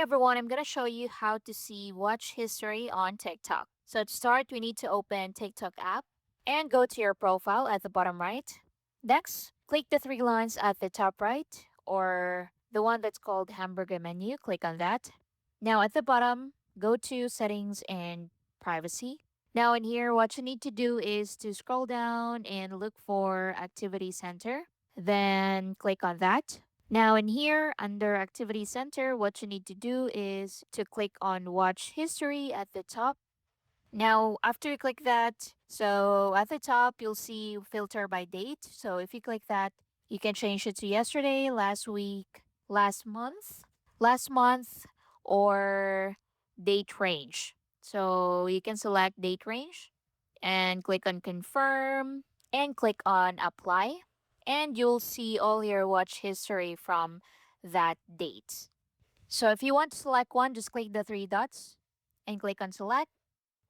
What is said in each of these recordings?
everyone, I'm going to show you how to see watch history on TikTok. So to start, we need to open TikTok app and go to your profile at the bottom right. Next, click the three lines at the top right or the one that's called hamburger menu. Click on that. Now at the bottom, go to settings and privacy. Now in here, what you need to do is to scroll down and look for activity center. Then click on that. Now in here under activity center, what you need to do is to click on watch history at the top. Now after you click that, so at the top you'll see filter by date. So if you click that, you can change it to yesterday, last week, last month, or date range. So you can select date range and click on confirm and click on apply, and you'll see all your watch history from that date. So if you want to select one, just click the three dots and click on select.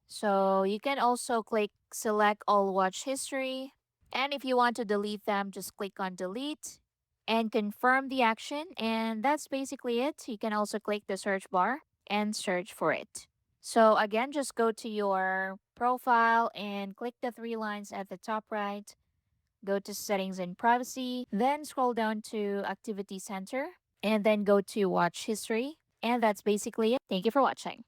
So you can also click select all watch history, and if you want to delete them, just click on delete and confirm the action, and that's basically it. You can also click the search bar and search for it. So again, just go to your profile and click the three lines at the top right. Go to settings and privacy, then scroll down to activity center, and then go to watch history. And that's basically it. Thank you for watching.